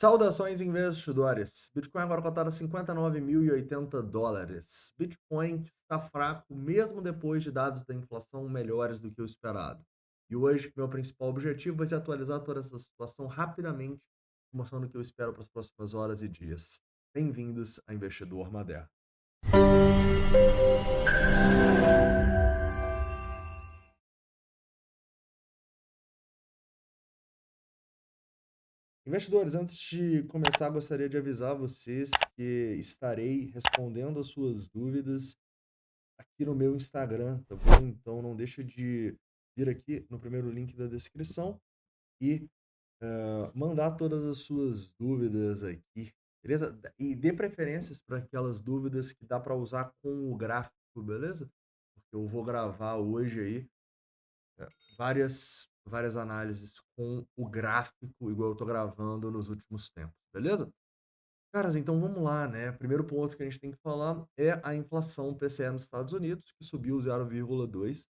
Saudações investidores. Bitcoin agora cotado a $59.080. Bitcoin que está fraco mesmo depois de dados da inflação melhores do que o esperado. E hoje meu principal objetivo vai ser atualizar toda essa situação rapidamente, mostrando o que eu espero para as próximas horas e dias. Bem-vindos a Investidor Moderno. Investidores, antes de começar, gostaria de avisar vocês que estarei respondendo as suas dúvidas aqui no meu Instagram, tá bom? Então não deixa de vir aqui no primeiro link da descrição e mandar todas as suas dúvidas aqui, beleza? E dê preferências para aquelas dúvidas que dá para usar com o gráfico, beleza? Porque eu vou gravar hoje aí várias análises com o gráfico, igual eu tô gravando nos últimos tempos, beleza? Caras, então vamos lá, né? Primeiro ponto que a gente tem que falar é a inflação PCE nos Estados Unidos, que subiu 0,2,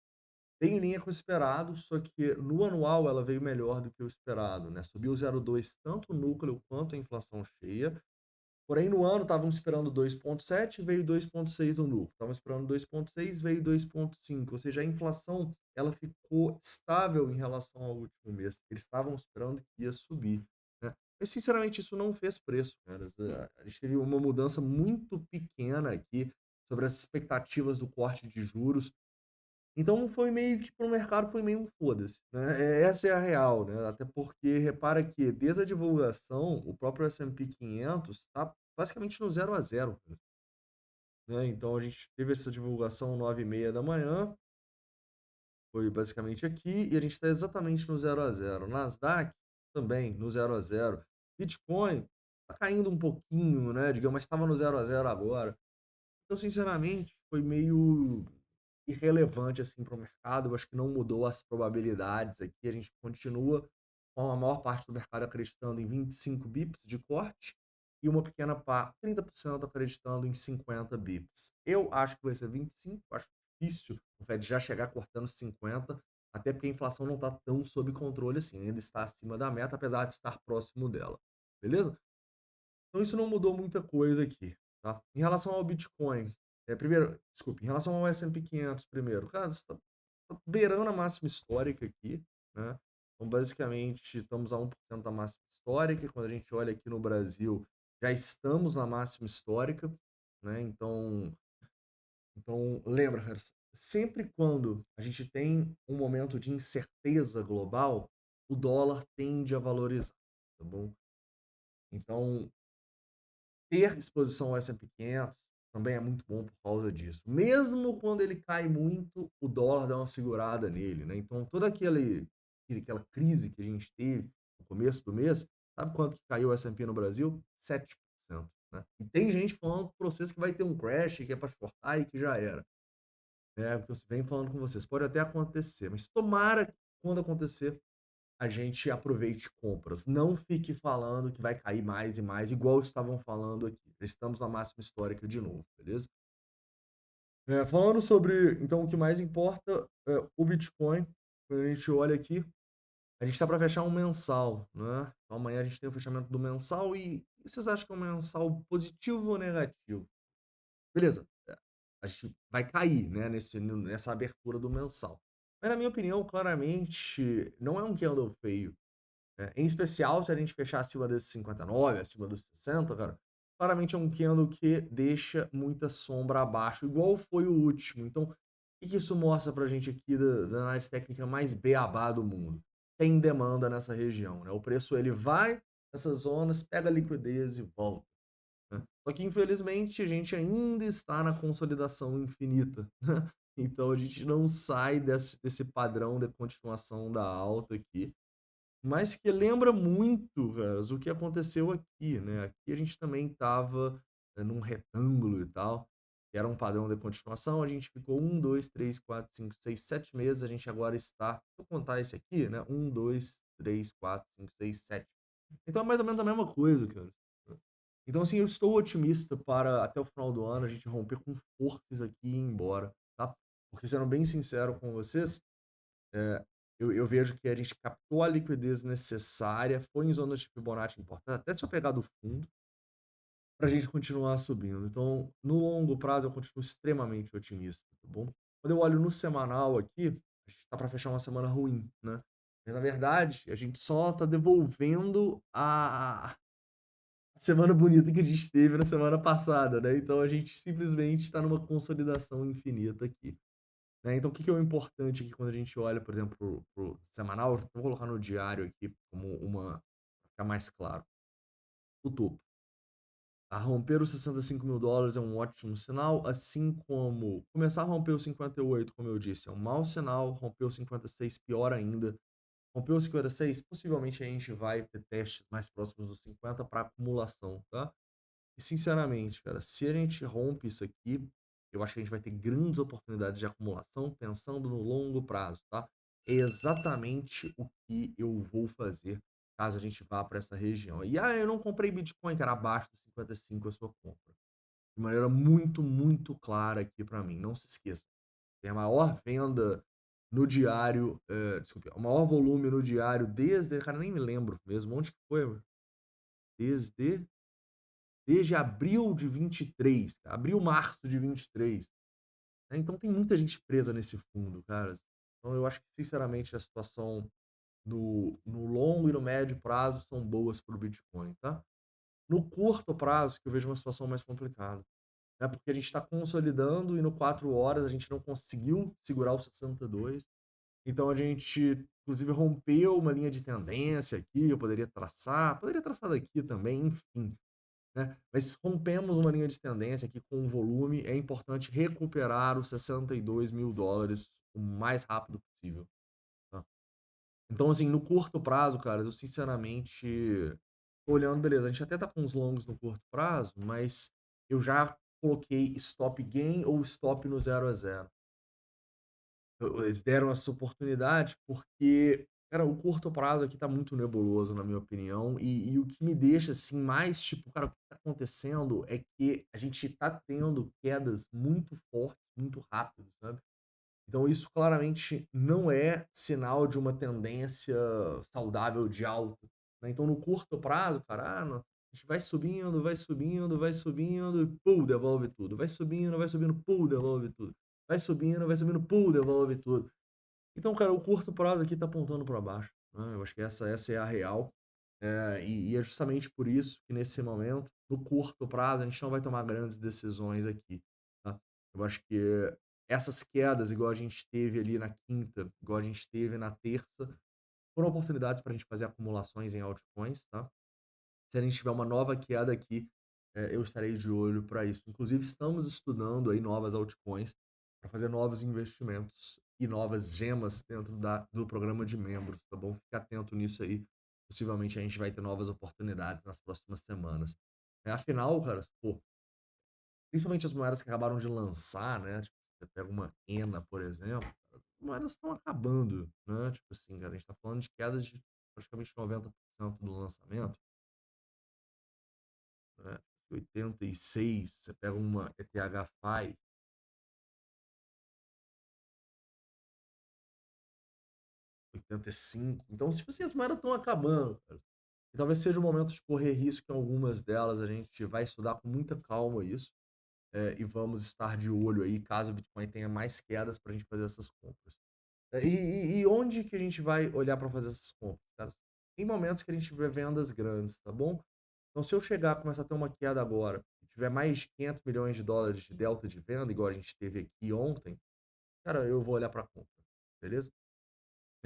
bem em linha com o esperado, só que no anual ela veio melhor do que o esperado, né? Subiu 0,2 tanto o núcleo quanto a inflação cheia. Porém, no ano estavam esperando 2,7, veio 2,6 no lucro. Estavam esperando 2,6, veio 2,5. Ou seja, a inflação ela ficou estável em relação ao último mês. Eles estavam esperando que ia subir, né? Mas, sinceramente, isso não fez preço, cara. A gente teve uma mudança muito pequena aqui sobre as expectativas do corte de juros. Então foi meio que para o mercado foi meio um foda-se, né, essa é a real, né, até porque repara que desde a divulgação, o próprio S&P 500 está basicamente no zero a zero, né, então a gente teve essa divulgação 9h30 da manhã, foi basicamente aqui, e a gente está exatamente no zero a zero. Nasdaq também no zero a zero. Bitcoin está caindo um pouquinho, né, digamos, mas estava no zero a zero agora. Então, sinceramente, foi meio irrelevante assim para o mercado. Eu acho que não mudou as probabilidades aqui. A gente continua com a maior parte do mercado acreditando em 25 bips de corte e uma pequena parte, 30% acreditando em 50 bips. Eu acho que vai ser 25, acho difícil o Fed já chegar cortando 50, até porque a inflação não está tão sob controle assim, ainda está acima da meta, apesar de estar próximo dela. Beleza? Então isso não mudou muita coisa aqui, tá? Em relação ao Bitcoin, primeiro, desculpe, em relação ao S&P 500 primeiro, cara, você tá beirando a máxima histórica aqui, né? Então, basicamente, estamos a 1% da máxima histórica. Quando a gente olha aqui no Brasil, já estamos na máxima histórica, né? Então lembra, cara, sempre quando a gente tem um momento de incerteza global, o dólar tende a valorizar, tá bom? Então, ter exposição ao S&P 500 também é muito bom por causa disso. Mesmo quando ele cai muito, o dólar dá uma segurada nele, né? Então, toda aquela crise que a gente teve no começo do mês, sabe quanto que caiu o S&P no Brasil? 7%, né? E tem gente falando para vocês que vai ter um crash, que é para cortar e que já era. É o que eu venho falando com vocês. Pode até acontecer, mas tomara que quando acontecer, a gente aproveite compras. Não fique falando que vai cair mais e mais, igual estavam falando aqui. Estamos na máxima histórica de novo, beleza? Falando sobre, então, o que mais importa, o Bitcoin, quando a gente olha aqui, a gente está para fechar um mensal, né? Então, amanhã a gente tem o fechamento do mensal e vocês acham que é um mensal positivo ou negativo? Beleza, a gente vai cair, né, nessa abertura do mensal. Mas, na minha opinião, claramente, não é um candle feio. Em especial, se a gente fechar acima desses 59, acima dos 60, cara, claramente é um candle que deixa muita sombra abaixo, igual foi o último. Então, o que que isso mostra pra gente aqui da análise técnica mais beabá do mundo? Tem demanda nessa região, né? O preço ele vai nessas zonas, pega a liquidez e volta, né? Só que, infelizmente, a gente ainda está na consolidação infinita, né? Então, a gente não sai desse padrão de continuação da alta aqui. Mas que lembra muito, caras, o que aconteceu aqui, né. Aqui a gente também estava, num retângulo e tal, que era um padrão de continuação, a gente ficou 1, 2, 3, 4, 5, 6, 7 meses, a gente agora está se eu contar esse aqui, né, 1, 2, 3, 4, 5, 6, 7. Então é mais ou menos a mesma coisa, cara. Então, assim, eu estou otimista para até o final do ano a gente romper com forças aqui e ir embora, tá. Porque sendo bem sincero com vocês, eu vejo que a gente captou a liquidez necessária, foi em zonas de Fibonacci importante, até se eu pegar do fundo, para a gente continuar subindo. Então, no longo prazo, eu continuo extremamente otimista, tá bom? Quando eu olho no semanal aqui, a gente tá para fechar uma semana ruim, né? Mas na verdade, a gente só tá devolvendo a semana bonita que a gente teve na semana passada, né? Então a gente simplesmente está numa consolidação infinita aqui, né? Então o que que é o importante aqui quando a gente olha, por exemplo, pro semanal, eu vou colocar no diário aqui como uma pra ficar mais claro. O topo. A romper os US$ 65.000 é um ótimo sinal, assim como começar a romper os 58, como eu disse, é um mau sinal, romper os 56 pior ainda. Rompeu os 56, possivelmente a gente vai ter testes mais próximos dos 50 para acumulação, tá? E sinceramente, cara, se a gente rompe isso aqui, eu acho que a gente vai ter grandes oportunidades de acumulação pensando no longo prazo, tá? É exatamente o que eu vou fazer caso a gente vá para essa região. E eu não comprei Bitcoin, cara, abaixo dos 55 a sua compra. De maneira muito, muito clara aqui para mim. Não se esqueça. Tem a maior venda no diário, desculpe, o maior volume no diário desde, cara, nem me lembro mesmo, onde que foi? Desde Desde abril de 23, abril, março de 23, né, então tem muita gente presa nesse fundo, cara. Então eu acho que sinceramente a situação no longo e no médio prazo são boas para o Bitcoin, tá. No curto prazo que eu vejo uma situação mais complicada, né, porque a gente está consolidando e no 4 horas a gente não conseguiu segurar o 62, então a gente inclusive rompeu uma linha de tendência aqui, eu poderia traçar daqui também, enfim, né? Mas rompemos uma linha de tendência aqui com o volume, é importante recuperar os US$ 62.000 o mais rápido possível, tá? Então, assim, no curto prazo, cara, eu sinceramente tô olhando, beleza, a gente até tá com os longos no curto prazo, mas eu já coloquei stop gain ou stop no 0 a 0. Eles deram essa oportunidade porque, cara, o curto prazo aqui tá muito nebuloso, na minha opinião, e o que me deixa, assim, mais tipo: "Cara, o que tá acontecendo?", é que a gente tá tendo quedas muito fortes, muito rápido, sabe. Então isso claramente não é sinal de uma tendência saudável de alta, né. Então no curto prazo, cara, não, a gente vai subindo, vai subindo, vai subindo e pum, devolve tudo. Vai subindo, pum, devolve tudo. Vai subindo, pum, devolve tudo. Então, cara, o curto prazo aqui tá apontando para baixo, né, eu acho que essa é a real, e é justamente por isso que nesse momento, no curto prazo, a gente não vai tomar grandes decisões aqui, tá. Eu acho que essas quedas, igual a gente teve ali na quinta, igual a gente teve na terça, foram oportunidades para a gente fazer acumulações em altcoins, tá. Se a gente tiver uma nova queda aqui, eu estarei de olho para isso. Inclusive, estamos estudando aí novas altcoins para fazer novos investimentos e novas gemas dentro do programa de membros, tá bom? Fica atento nisso aí. Possivelmente a gente vai ter novas oportunidades nas próximas semanas. Afinal, cara, pô, principalmente as moedas que acabaram de lançar, né? Tipo, você pega uma ENA, por exemplo, as moedas estão acabando, né? Tipo assim, cara, a gente está falando de quedas de praticamente 90% do lançamento, né, 86, você pega uma ETH Fi, 85. Então, tipo assim, as moedas estão acabando, cara. E talvez seja o momento de correr risco em algumas delas, a gente vai estudar com muita calma isso, e vamos estar de olho aí, caso o Bitcoin tenha mais quedas para a gente fazer essas compras. E onde que a gente vai olhar para fazer essas compras, cara? Em momentos que a gente tiver vendas grandes, tá bom? Então, se eu chegar, começar a ter uma queda agora, e tiver mais de US$ 500 milhões de delta de venda, igual a gente teve aqui ontem, cara, eu vou olhar para compra, beleza?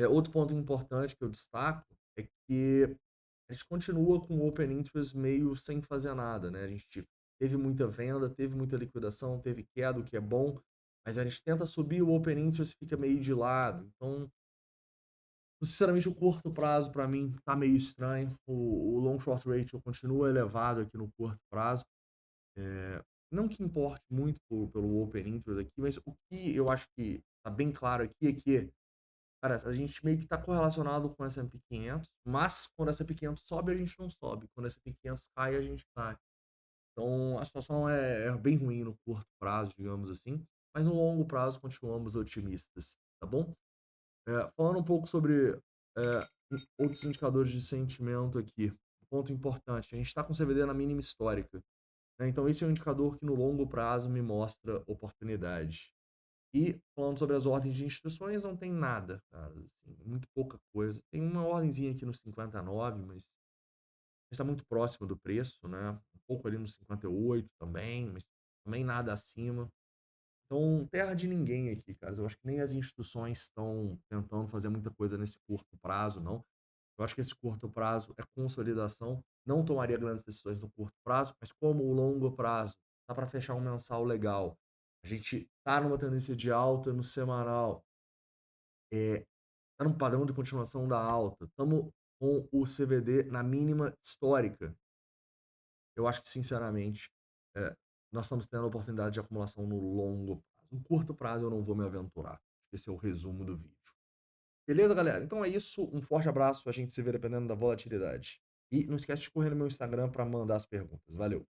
Outro ponto importante que eu destaco é que a gente continua com o Open Interest meio sem fazer nada, né? A gente teve muita venda, teve muita liquidação, teve queda, o que é bom, mas a gente tenta subir, o Open Interest fica meio de lado. Então, sinceramente, o curto prazo para mim tá meio estranho. O long short ratio continua elevado aqui no curto prazo. Não que importe muito pelo Open Interest aqui, mas o que eu acho que tá bem claro aqui é que, cara, a gente meio que tá correlacionado com S&P 500, mas quando a S&P 500 sobe, a gente não sobe. Quando a S&P 500 cai, a gente cai. Então, a situação é bem ruim no curto prazo, digamos assim, mas no longo prazo continuamos otimistas, tá bom? Falando um pouco sobre, outros indicadores de sentimento aqui, um ponto importante, a gente está com CVD na mínima histórica, né, então esse é um indicador que no longo prazo me mostra oportunidade. E falando sobre as ordens de instruções, não tem nada, cara, assim, muito pouca coisa. Tem uma ordenzinha aqui no 59, mas está muito próximo do preço, né, um pouco ali no 58 também, mas também nada acima. Então, terra de ninguém aqui, cara. Eu acho que nem as instituições estão tentando fazer muita coisa nesse curto prazo, não. Eu acho que esse curto prazo é consolidação. Não tomaria grandes decisões no curto prazo, mas como o longo prazo tá para fechar um mensal legal, a gente tá numa tendência de alta no semanal, tá num padrão de continuação da alta, estamos com o CVD na mínima histórica. Eu acho que, sinceramente, eh, nós estamos tendo a oportunidade de acumulação no longo prazo. No curto prazo eu não vou me aventurar. Esse é o resumo do vídeo. Beleza, galera? Então é isso. Um forte abraço. A gente se vê dependendo da volatilidade. E não esquece de correr no meu Instagram para mandar as perguntas. Valeu!